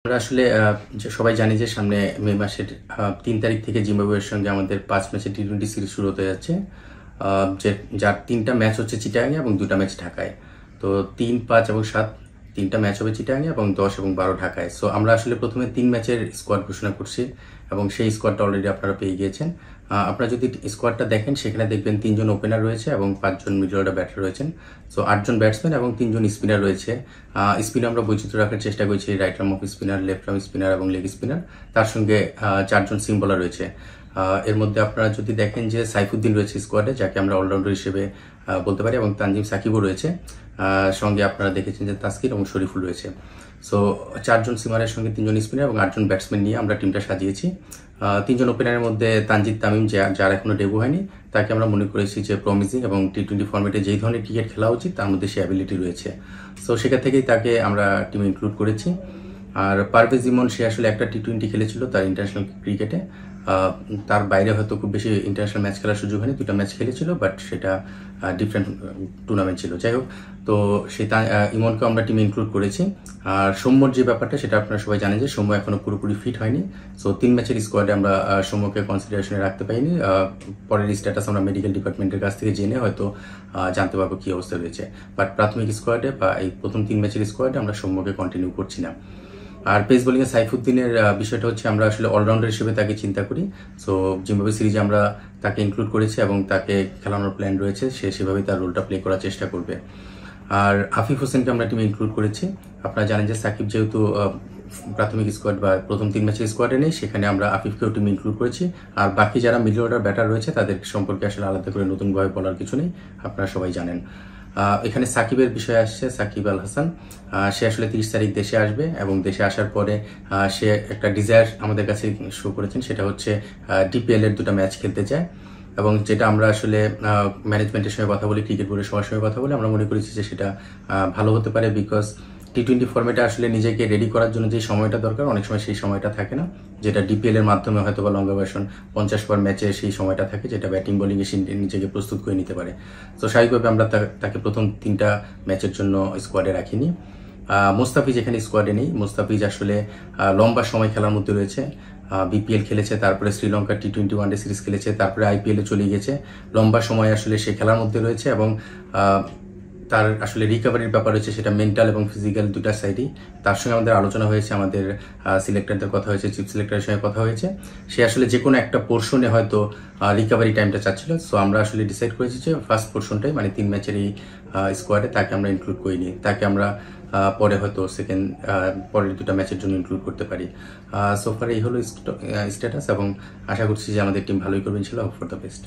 আমরা আসলে যে সবাই জানি যে সামনে মে মাসের ৩ তারিখ থেকে জিম্বাবুয়ের সঙ্গে আমাদের ৫ ম্যাচের টি-20 সিরিজ শুরু হতে যাচ্ছে। যার ৩টা ম্যাচ হচ্ছে চিটাগাংয়ে এবং ২টা ম্যাচ ঢাকায়। তো ৩, ৫ এবং ৭ ৩টা ম্যাচ হবে চিটাগাংয়ে এবং ১০ এবং ১২ ঢাকায়। সো আমরা আসলে প্রথমে ৩ ম্যাচের স্কোয়াড ঘোষণা করছি এবং সেই স্কোয়াডটা অলরেডি আপনারা পেয়ে গিয়েছেন। আপনারা যদি স্কোয়াডটা দেখেন সেখানে দেখবেন ৩ জন ওপেনার রয়েছে এবং ৫ জন মিডল অর্ডার ব্যাটার রয়েছেন। সো ৮ জন ব্যাটসম্যান এবং ৩ জন স্পিনার রয়েছে। স্পিনার আমরা বৈচিত্র্য রাখার চেষ্টা করছি, right arm off spinner, left arm spinner এবং লেগ স্পিনার। তার সঙ্গে ৪ জন সিম বোলার রয়েছে। এর মধ্যে আপনারা যদি দেখেন যে সাইফুদ্দিন রয়েছে স্কোয়াডে, যাকে আমরা অলরাউন্ডার হিসেবে বলতে পারি, এবং তানজিম সাকিবও রয়েছে। সঙ্গে আপনারা দেখেছেন যে তাসকির এবং শরীফুল রয়েছে। সো ৪ জন সিমারের সঙ্গে ৩ জন স্পিনার এবং ৮ জন ব্যাটসম্যান নিয়ে আমরা টিমটা সাজিয়েছি। ৩ জন ওপেনারের মধ্যে তানজিদ তামিম, যার এখনো ডেবু হয়নি, তাকে আমরা মনে করেছি যে প্রমিসিং এবং টি-20 ফর্মেটে যেই ধরনের ক্রিকেট খেলা উচিত তার মধ্যে সে অ্যাবিলিটি রয়েছে। সো সেখান থেকেই তাকে আমরা টিমে ইনক্লুড করেছি। আর পারভেজ ইমন, সে আসলে একটা টি-20 খেলেছিল তার ইন্টারন্যাশনাল ক্রিকেটে। তার বাইরে হয়তো খুব বেশি ইন্টারন্যাশনাল ম্যাচ খেলার সুযোগ হয়নি, 2টা ম্যাচ খেলেছিল, বাট সেটা ডিফারেন্ট টুর্নামেন্ট ছিল। যাই হোক, তো ইমনকেও আমরা টিমে ইনক্লুড করেছি। আর সৌম্যর যে ব্যাপারটা, সেটা আপনারা সবাই জানেন যে সৌম্য এখনো পুরোপুরি ফিট হয়নি। সো 3 ম্যাচের স্কোয়াডে আমরা সৌম্যকে কনসিডারেশনে রাখতে পারিনি। পরের স্ট্যাটাস আমরা মেডিকেল ডিপার্টমেন্টের কাছ থেকে জেনে হয়তো জানতে পারবো কী অবস্থা রয়েছে। বাট প্রাথমিক স্কোয়াডে বা এই প্রথম 3 ম্যাচের স্কোয়াডে আমরা সৌম্যকে কন্টিনিউ করছি না। আর পেস বোলিংয়ে সাইফুদ্দিনের বিষয়টা হচ্ছে, আমরা আসলে অলরাউন্ডার হিসেবে তাকে চিন্তা করি। সো জিম্বাবুয়ে সিরিজে আমরা তাকে ইনক্লুড করেছি এবং তাকে খেলানোর প্ল্যান রয়েছে, সে সেভাবেই তার রোলটা প্লে করার চেষ্টা করবে। আর আফিফ হোসেনকে আমরা টিমে ইনক্লুড করেছি। আপনারা জানেন যে সাকিব যেহেতু প্রাথমিক স্কোয়াড বা প্রথম 3 ম্যাচের স্কোয়াডে নেই, সেখানে আমরা আফিফকেও টিমে ইনক্লুড করেছি। আর বাকি যারা মিডল অর্ডার ব্যাটার রয়েছে তাদের সম্পর্কে আসলে আলাদা করে নতুনভাবে বলার কিছু নেই, আপনারা সবাই জানেন। এখানে সাকিবের বিষয়ে আসছে, সাকিব আল হাসান। সে আসলে 30 তারিখ দেশে আসবে এবং দেশে আসার পরে সে একটা ডিজায়ার আমাদের কাছে শো করেছেন, সেটা হচ্ছে ডিপিএল এর 2টা ম্যাচ খেলতে চায়। এবং যেটা আমরা আসলে ম্যানেজমেন্টের সঙ্গে কথা বলি, ক্রিকেট বোর্ডের সবার সঙ্গে কথা বলে আমরা মনে করেছি যে সেটা ভালো হতে পারে। বিকজ টি-20 ফর্মেটে আসলে নিজেকে রেডি করার জন্য যে সময়টা দরকার, অনেক সময় সেই সময়টা থাকে না, যেটা ডিপিএল এর মাধ্যমে হয়তো বা লঙ্গা ভার্সন 50 ওভার ম্যাচে সেই সময়টা থাকে, যেটা ব্যাটিং বোলিংয়ে নিজেকে প্রস্তুত করে নিতে পারে। তো স্বাভাবিকভাবে আমরা তাকে প্রথম 3টা ম্যাচের জন্য স্কোয়াডে রাখিনি। মোস্তাফিজ এখানে স্কোয়াডে নেই। মোস্তাফিজ আসলে লম্বা সময় খেলার মধ্যে রয়েছে। বিপিএল খেলেছে, তারপরে শ্রীলঙ্কার টি-20 ওয়ানডে সিরিজ খেলেছে, তারপরে আইপিএলে চলে গেছে। লম্বা সময় আসলে সে খেলার মধ্যে রয়েছে এবং তার আসলে রিকভারির ব্যাপার রয়েছে, সেটা মেন্টাল এবং ফিজিক্যাল 2টা সাইডই। তার সঙ্গে আমাদের আলোচনা হয়েছে, আমাদের সিলেক্টরদের কথা হয়েছে, চিফ সিলেক্টরের সঙ্গে কথা হয়েছে। সে আসলে যে কোনো একটা পোর্শনে হয়তো রিকভারি টাইমটা চাচ্ছিল। সো আমরা আসলে ডিসাইড করেছি যে ফার্স্ট পোর্শনটাই, মানে 3 ম্যাচের এই স্কোয়াডে তাকে আমরা ইনক্লুড করিনি। তাকে আমরা পরে হয়তো পরের 2টা ম্যাচের জন্য ইনক্লুড করতে পারি। সোফার এই হলো স্ট্যাটাস এবং আশা করছি যে আমাদের টিম ভালোই করবে ইনশাআল্লাহ। Hope for the best.